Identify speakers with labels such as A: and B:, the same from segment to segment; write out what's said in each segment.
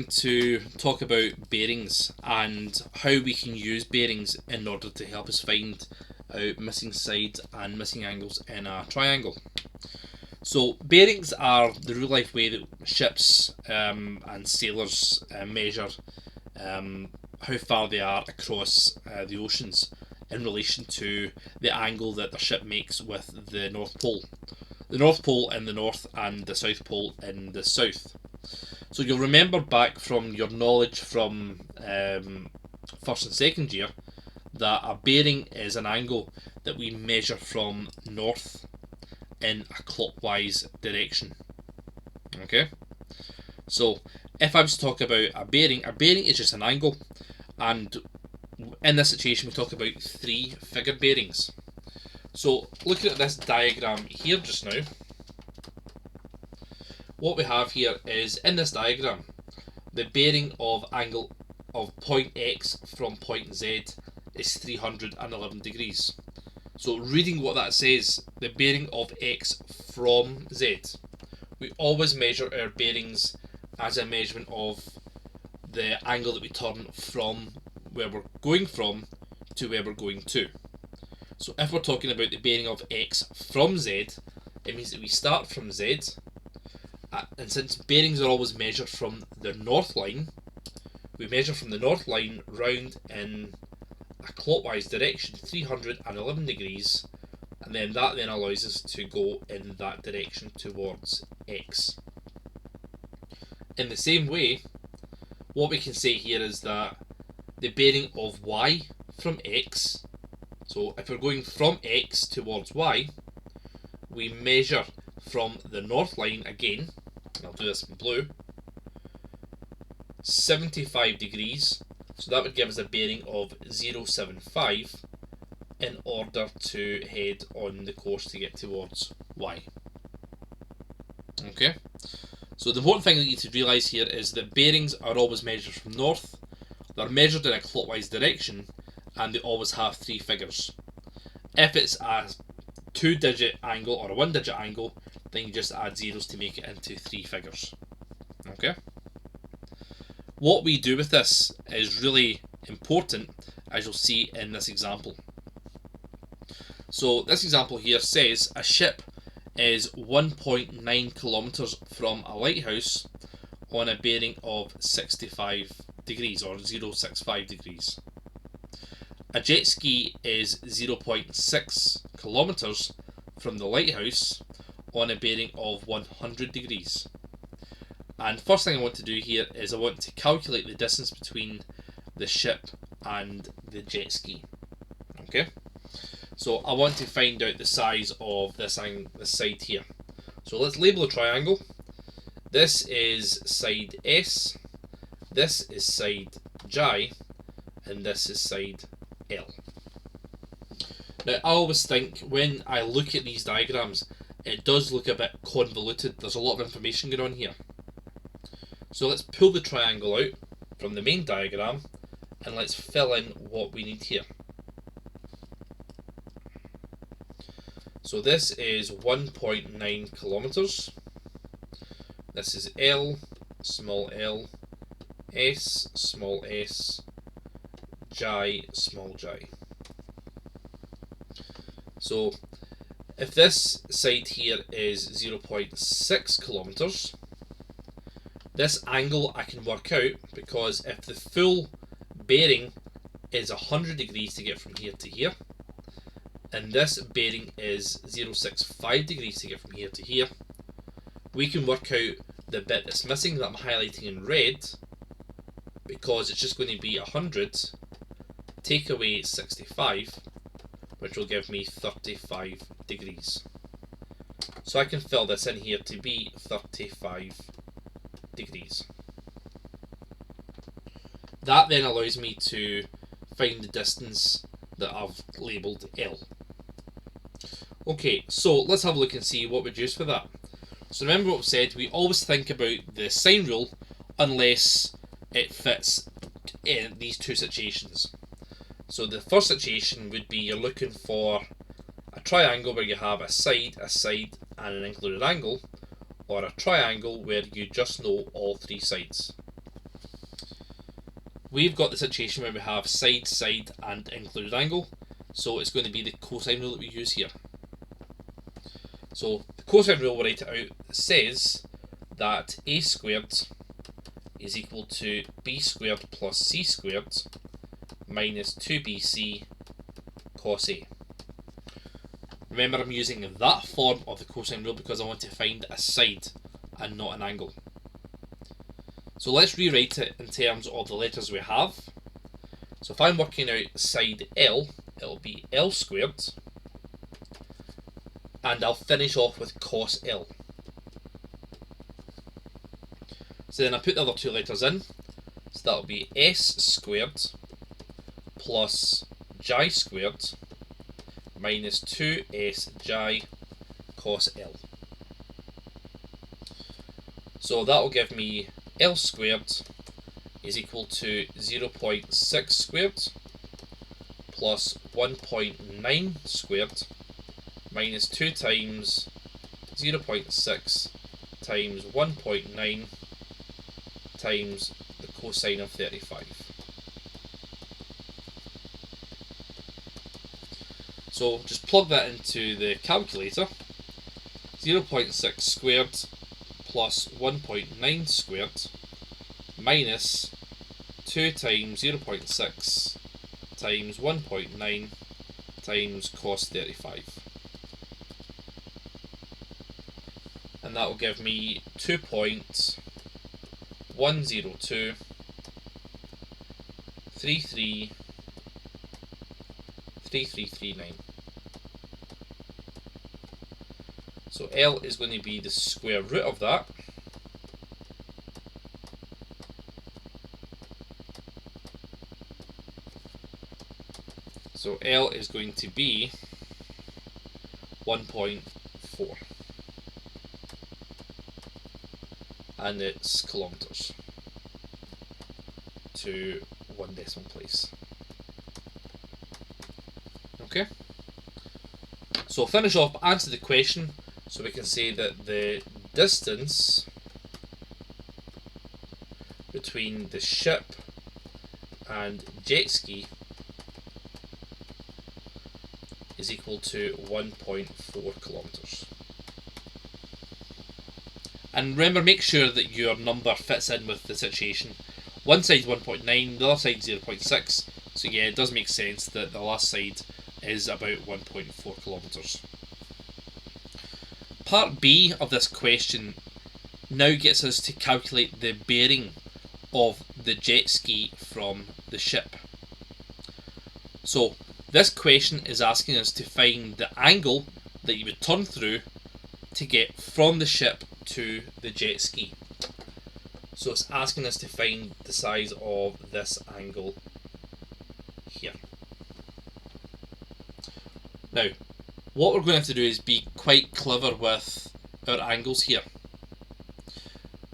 A: To talk about bearings and how we can use bearings in order to help us find out missing sides and missing angles in a triangle. So bearings are the real life way that ships and sailors measure how far they are across the oceans in relation to the angle that the ship makes with the North Pole. The North Pole in the north and the South Pole in the south. So you'll remember back from your knowledge from first and second year that a bearing is an angle that we measure from north in a clockwise direction. Okay? So if I was to talk about a bearing is just an angle, and in this situation we talk about three figure bearings. So looking at this diagram here just now, what we have here is, in this diagram, the bearing of angle of point X from point Z is 311 degrees. So reading what that says, the bearing of X from Z. We always measure our bearings as a measurement of the angle that we turn from where we're going from to where we're going to. So if we're talking about the bearing of X from Z, it means that we start from Z, and since bearings are always measured from the north line, we measure from the north line round in a clockwise direction, 311 degrees, and then that then allows us to go in that direction towards X. In the same way, what we can say here is that the bearing of Y from X, so if we're going from X towards Y, we measure from the north line again, and I'll do this in blue, 75 degrees, so that would give us a bearing of 075 in order to head on the course to get towards Y. Okay, so the important thing that you need to realise here is that bearings are always measured from north, they're measured in a clockwise direction, and they always have three figures. If it's a 2-digit angle or a 1-digit angle, then you just add zeros to make it into three figures. Okay? What we do with this is really important, as you'll see in this example. So this example here says a ship is 1.9 kilometers from a lighthouse on a bearing of 65 degrees or 065 degrees. A jet ski is 0.6 kilometers from the lighthouse on a bearing of 100 degrees. And first thing I want to do here is I want to calculate the distance between the ship and the jet ski. Okay, so I want to find out the size of this side here. So let's label a triangle. This is side S, this is side J, and this is side L. Now I always think when I look at these diagrams, it does look a bit convoluted. There's a lot of information going on here. So let's pull the triangle out from the main diagram and let's fill in what we need here. So this is 1.9 kilometers. This is L, small l, S, small s, J, small j. So if this side here is 0.6 kilometers, this angle I can work out, because if the full bearing is 100 degrees to get from here to here, and this bearing is 065 degrees to get from here to here, we can work out the bit that's missing that I'm highlighting in red, because it's just going to be 100, take away 65, which will give me 35 degrees. So I can fill this in here to be 35 degrees. That then allows me to find the distance that I've labelled L. Okay, so let's have a look and see what we'd use for that. So remember what we said, we always think about the sine rule unless it fits in these two situations. So the first situation would be you're looking for a triangle where you have a side, and an included angle, or a triangle where you just know all three sides. we've got the situation where we have side, side, and included angle. So it's going to be the cosine rule that we use here. So the cosine rule, we'll write it out, says that a squared is equal to b squared plus c squared minus 2bc cos a. Remember, I'm using that form of the cosine rule because I want to find a side and not an angle. So let's rewrite it in terms of the letters we have. So if I'm working out side L, it'll be L squared, and I'll finish off with cos L. So then I put the other two letters in, so that'll be S squared plus j squared minus 2sj cos L. So that'll give me L squared is equal to 0.6 squared plus 1.9 squared minus 2 times 0.6 times 1.9 times the cosine of 35. So just plug that into the calculator. 0.6 squared plus 1.9 squared minus 2 times 0.6 times 1.9 times cos 35. And that will give me 2.102 3339. So L is going to be the square root of that. So L is going to be 1.4. And it's kilometres to one decimal place. Okay? So finish off, answer the question, so we can say that the distance between the ship and jet ski is equal to 1.4 kilometres. And remember, make sure that your number fits in with the situation. One side's 1.9, the other side's 0.6, so yeah, it does make sense that the last side is about 1.4 kilometres. Part B of this question now gets us to calculate the bearing of the jet ski from the ship. So this question is asking us to find the angle that you would turn through to get from the ship to the jet ski. So it's asking us to find the size of this angle here. Now, what we're going to have to do is be quite clever with our angles here.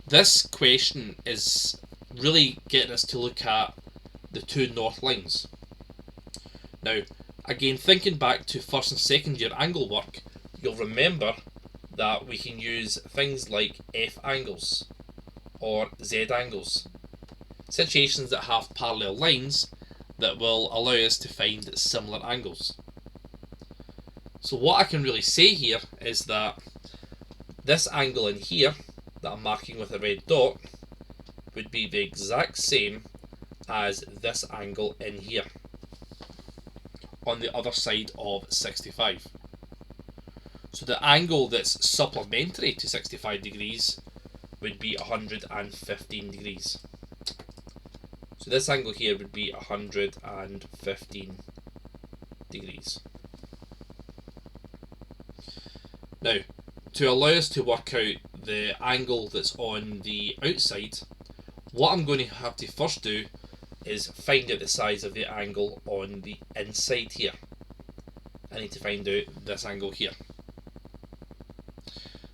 A: This question is really getting us to look at the two north lines. Now, again, thinking back to first and second year angle work, you'll remember that we can use things like F angles or Z angles, situations that have parallel lines that will allow us to find similar angles. So what I can really say here is that this angle in here that I'm marking with a red dot would be the exact same as this angle in here on the other side of 65. So the angle that's supplementary to 65 degrees would be 115 degrees. So this angle here would be 115 degrees. Now, to allow us to work out the angle that's on the outside, what I'm going to have to first do is find out the size of the angle on the inside here. I need to find out this angle here.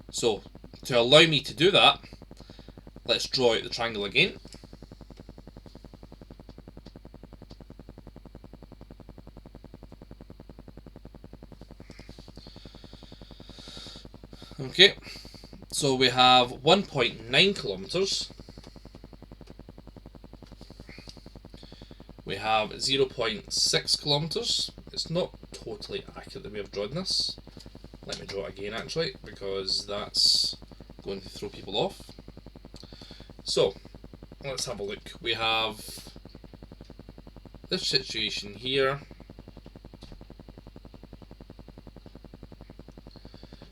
A: So, to allow me to do that, let's draw out the triangle again. Okay, so we have 1.9 kilometres We have 0.6 kilometres. It's not totally accurate the way I've drawn this. Let me draw it again actually, because that's going to throw people off. So, let's have a look. We have this situation here.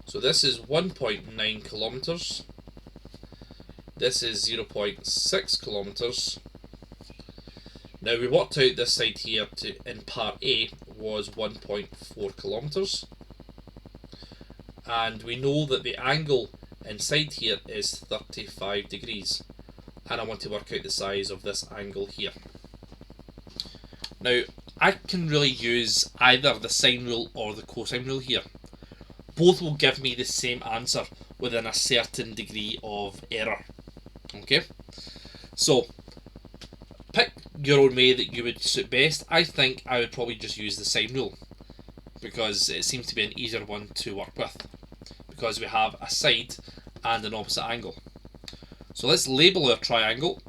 A: So this is 1.9 kilometres. This is 0.6 kilometres. Now we worked out this side here in part A was 1.4 kilometres. And we know that the angle inside here is 35 degrees. And I want to work out the size of this angle here. Now, I can really use either the sine rule or the cosine rule here. Both will give me the same answer within a certain degree of error. Okay? So, pick your own way that you would suit best. I think I would probably just use the sine rule, because it seems to be an easier one to work with, because we have a side and an opposite angle. So let's label our triangle.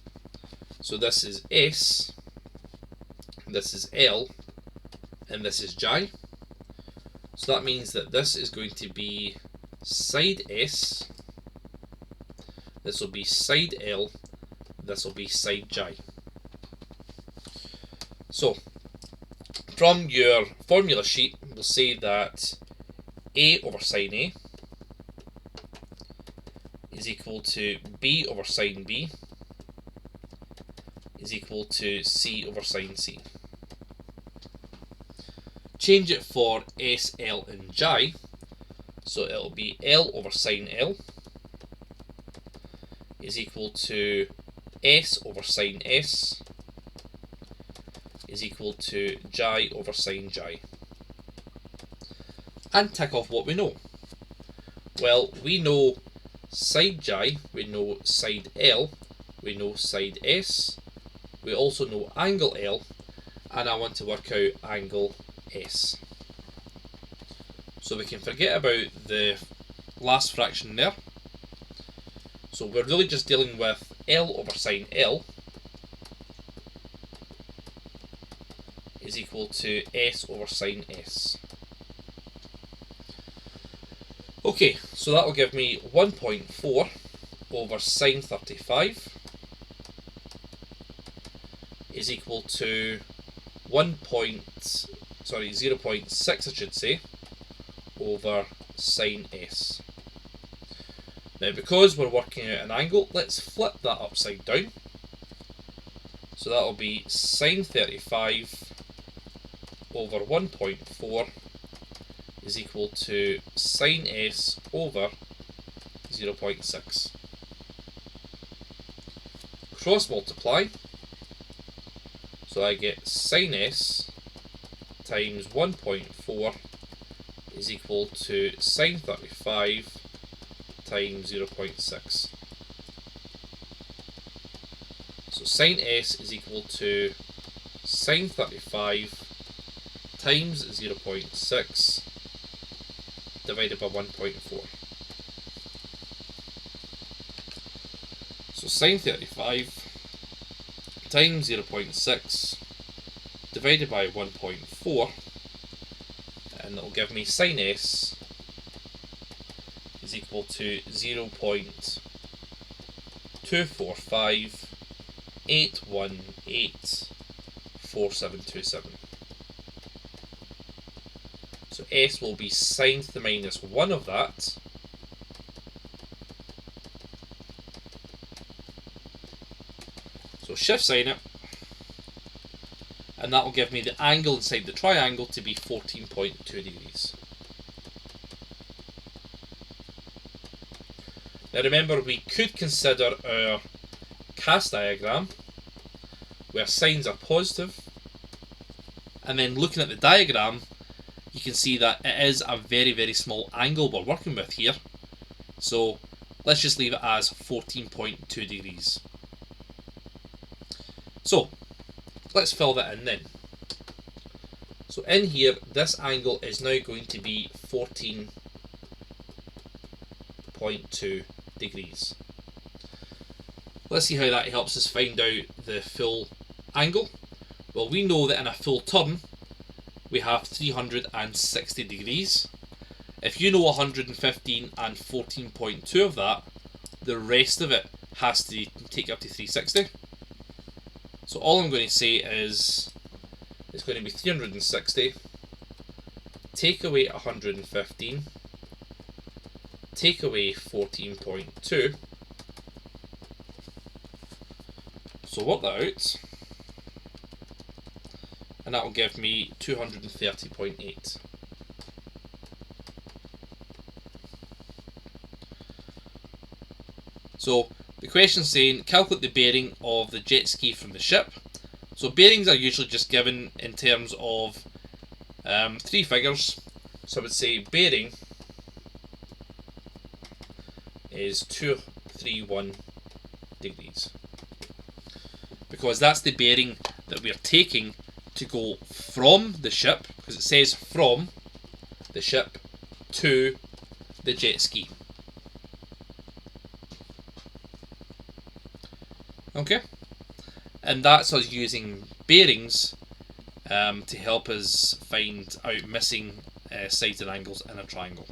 A: So this is S, this is L, and this is J. So that means that this is going to be side S, this will be side L, this will be side J. So, from your formula sheet, we'll say that A over sine A is equal to B over sine B is equal to C over sine C. Change it for S, L and J, so it'll be L over sine L is equal to S over sine S is equal to J over sine J. And tick off what we know. Well, we know side J, we know side L, we know side S, we also know angle L, and I want to work out angle S. So we can forget about the last fraction there. So we're really just dealing with L over sine L is equal to S over sine S. Okay, so that will give me 1.4 over sine 35 is equal to 0.6 I should say over sine S. Now because we're working out an angle, let's flip that upside down. So that will be sine 35 over 1.4 is equal to sine S over 0.6. Cross multiply, so I get sine S times 1.4 is equal to sine 35 times 0.6. So sine S is equal to sine 35 times 0.6 divided by 1.4. So sine 35 times 0.6 divided by 1.4, and that will give me sine S is equal to 0.245818477. So S will be sine to the minus 1 of that, so shift sign it, and that will give me the angle inside the triangle to be 14.2 degrees. Now remember, we could consider our cast diagram where sines are positive, and then looking at the diagram you can see that it is a very, very small angle we're working with here. So let's just leave it as 14.2 degrees. So let's fill that in then. So in here, this angle is now going to be 14.2 degrees. Let's see how that helps us find out the full angle. Well, we know that in a full turn we have 360 degrees. If you know 115 and 14.2 of that, the rest of it has to take up to 360. So all I'm going to say is it's going to be 360, take away 115, take away 14.2. So work that out, and that will give me 230.8. So the question's saying calculate the bearing of the jet ski from the ship. So bearings are usually just given in terms of three figures. So I would say bearing is 231 degrees, because that's the bearing that we're taking to go from the ship, because it says from the ship to the jet ski. Okay, and that's us using bearings to help us find out missing sides and angles in a triangle.